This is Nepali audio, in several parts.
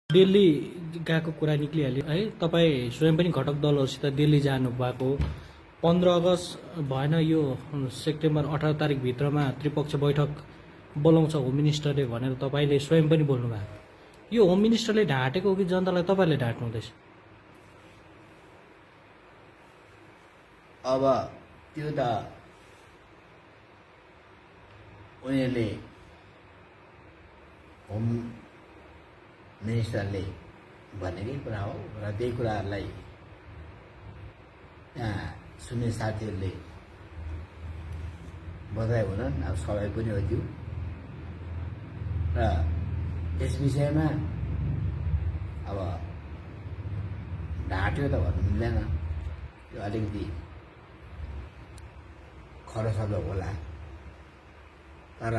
दिल्ली गएको कुरा निक्लिहाल्यो है। तपाईँ स्वयं पनि घटक दलहरूसित दिल्ली जानुभएको 15 अगस्त भएन, यो सेप्टेम्बर 18 तारिकभित्रमा त्रिपक्ष बैठक बोलाउँछ होम मिनिस्टरले भनेर तपाईँले स्वयं पनि बोल्नुभएको। यो होम मिनिस्टरले ढाँटेको हो कि जनतालाई तपाईँले ढाँट्नु हुँदैछ? अब त्यो त उनीहरूले होम मिनिस्टरले भनेकै कुरा हो र त्यही कुराहरूलाई सुन्ने साथीहरूले बधाई हुनन्। अब सबै पनि हो त्यो, र यस विषयमा अब ढाँट्यो त भन्नु मिल्दैन, त्यो अलिकति खरो शब्द होला। तर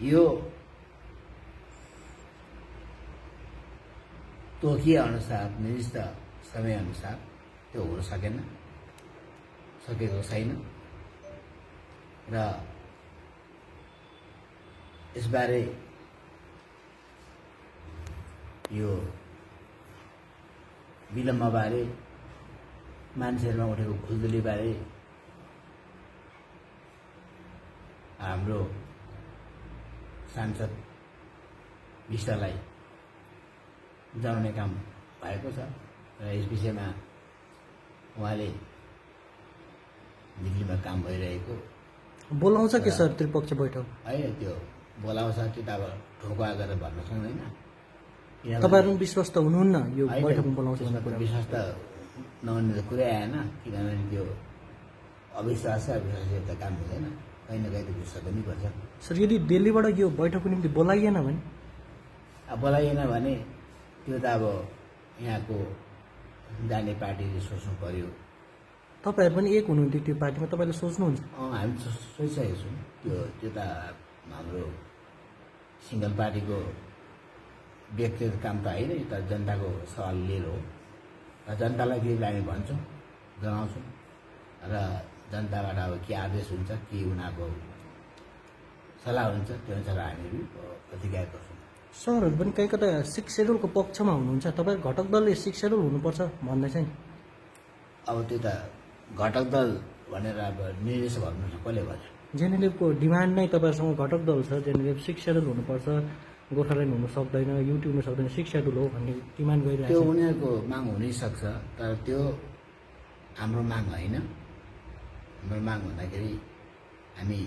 यो तोकिए अनुसार निर्दिष्ट समयअनुसार त्यो हुन सकेको छैन र यसबारे यो विलम्बबारे मान्छेहरूमा उठेको खुल्दुलीबारे हाम्रो सांसद विष्टलाई जनाउने काम भएको छ र यस विषयमा उहाँले दिल्लीमा काम भइरहेको बोलाउँछ के सर त्रिपक्ष बैठक? है त्यो बोलाउँछ, त्यो त अब ठोकुवा गरेर भन्न सक्दैन। तपाईँहरू विश्वास त हुनुहुन्न यो बैठकमा बोलाउँछ भन्ने कुरा? विश्वास त नहुने त कुरै आएन, किनभने त्यो अविश्वास छ, अविश्वासले त काम हुँदैन, कहीँ न कहीँ त विश्वास पनि पर्छ। सर यदि दिल्लीबाट यो बैठकको निम्ति बोलाइएन भने? अब बोलाइएन भने त्यो त अब यहाँको जाने पार्टीले सोच्नु पर्यो। तपाईँहरू पनि एक हुनुहुन्थ्यो त्यो पार्टीमा, तपाईँले सोच्नुहुन्छ? हामी सोचिसकेको छौँ। त्यो त हाम्रो सिङ्गल पार्टीको व्यक्तिगत काम त होइन, यो त जनताको सवाल लिएर हो र जनतालाई के हामी भन्छौँ, जनाउँछौँ र जनताबाट अब के आदेश हुन्छ, के उनीहरूको सल्लाह हुन्छ, त्यो अनुसार हामीहरू प्रतिक्रिया गर्छौँ। सरहरू पनि कहीँ कता 6 सेड्युलको पक्षमा हुनुहुन्छ, तपाईँ घटक दलले 6 सेड्युल हुनुपर्छ भन्दैछ नि? अब त्यो त घटक दल भनेर अब निर्देश भन्नु कसले भन्यो? जेएनएलएफको डिमान्ड नै तपाईँहरूसँग घटक दल छ, जेएनएलएफ 6 सेड्युल हुनुपर्छ, गोर्खाल्यान्ड हुनु सक्दैन, युटी हुनु सक्दैन, 6 सेड्युल हो भन्ने डिमान्ड गरिरहेको छ। त्यो उनीहरूको माग हुनैसक्छ, तर त्यो हाम्रो माग होइन। हाम्रो माग भन्दाखेरि हामी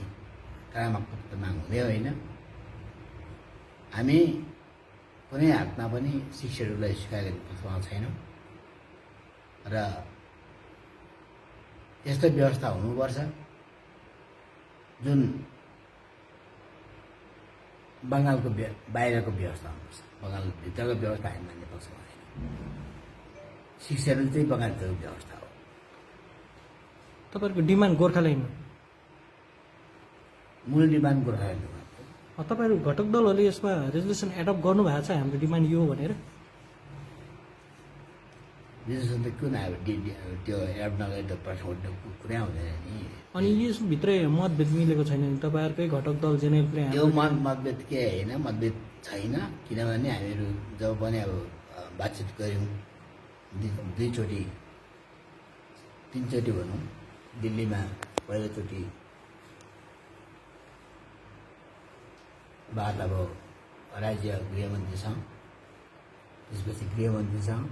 कामाको माग हुँदै होइन। हामी कुनै हातमा पनि 6 सेड्युललाई स्वीकार गर्ने पक्षमा छैनौँ र यस्तो व्यवस्था हुनुपर्छ जुन बङ्गालको बाहिरको व्यवस्था हुनुपर्छ, बङ्गालभित्रको व्यवस्था हामी मान्ने पक्षमा छैन। 6 सेड्युल चाहिँ बङ्गालभित्रको व्यवस्था हो। तपाईँहरूको डिमान्ड गोर्खाल्यान्ड हो? मूल डिमान्ड गोर्खाल्यान्ड हो। तपाईँहरू घटक दलहरूले यसमा रेजोल्युसन एडप्ट गर्नुभएको छ हाम्रो डिमान्ड यो भनेर? रेजोल्युसन त किन अब त्यो एडप्ट नगरे त प्रश्न उठ्ने कुरै हुँदैन नि। अनि यसभित्रै मतभेद मिलेको छैन नि तपाईँहरूकै घटक दल जेएनएलएफले? त्यो मतभेद के होइन, मतभेद छैन, किनभने हामीहरू जब पनि अब बातचित गऱ्यौँ, दुईचोटि तिनचोटि भनौँ, दिल्लीमा पहिलोचोटि वार्ता भयो राज्य गृहमन्त्रीसँग, त्यसपछि गृहमन्त्रीसँग,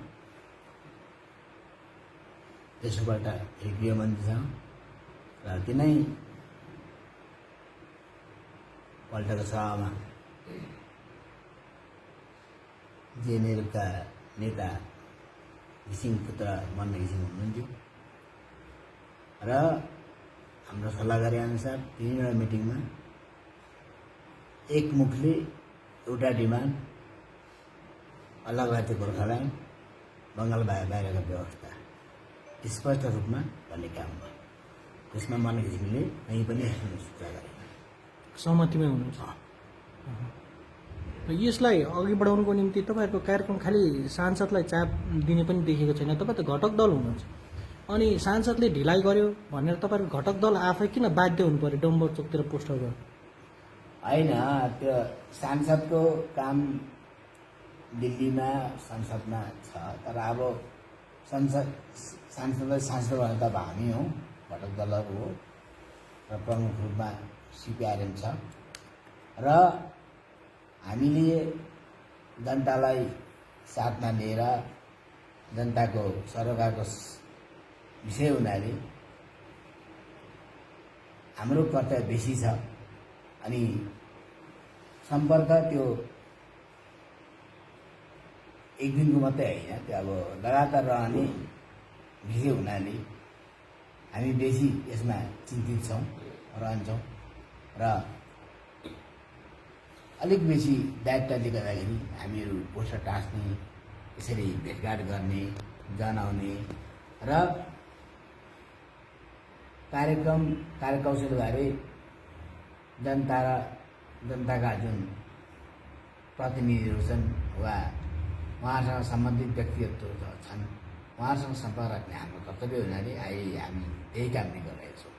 त्यसोबाट फेरि गृहमन्त्रीसँग र तिनै पल्टको सभामा जेएनएलएफका नेता घिसिङ पुत्र मन्न घिसिङ हुनुहुन्थ्यो र हाम्रो सल्लाह गरे अनुसार तिनवटा मिटिङमा एक मुखले एउटा डिमान्ड अलग राज्य गोर्खाल्यान्ड, बङ्गाल बाहिरका व्यवस्था स्पष्ट रूपमा भन्ने काम भयो। त्यसमा मन घिसिङले कहीँ पनि कुरा गरे, सहमतिमै हुनुहुन्छ? यसलाई अघि बढाउनुको निम्ति तपाईँहरूको कार्यक्रम खालि सांसदलाई चाप दिने पनि देखेको छैन। तपाईँ त घटक दल हुनुहुन्छ, अनि सांसदले ढिलाइ गर्यो भनेर तपाईँहरूको घटक दल आफै किन बाध्य हुनु पर्यो डम्बर चोकतिर पोस्टर गर्नु? होइन, त्यो सांसदको काम दिल्लीमा संसदमा छ, तर अब सांसद भने त अब हामी हौँ, घटक दलहरू हो र प्रमुख रूपमा सिपिआरएम छ र हामीले जनतालाई साथमा लिएर जनताको सरकारको विषय हुनाले हाम्रो कर्तव्य बेसी छ। अनि सम्पर्क त्यो एक दिनको मात्रै होइन, त्यो अब लगातार रहने विषय हुनाले हामी बेसी यसमा चिन्तित छौँ, रहन्छौँ र अलिक बेसी दायित्वले गर्दाखेरि हामीहरू पोस्टर टाँस्ने, यसरी भेटघाट गर्ने, जनाउने र कार्यकौशलबारे जनताका जुन प्रतिनिधिहरू छन् वा उहाँहरूसँग सम्बन्धित व्यक्तित्वहरू छन्, उहाँहरूसँग सम्पर्क राख्ने हाम्रो कर्तव्य हुनाले अहिले हामी त्यही काम नै गरिरहेका छौँ।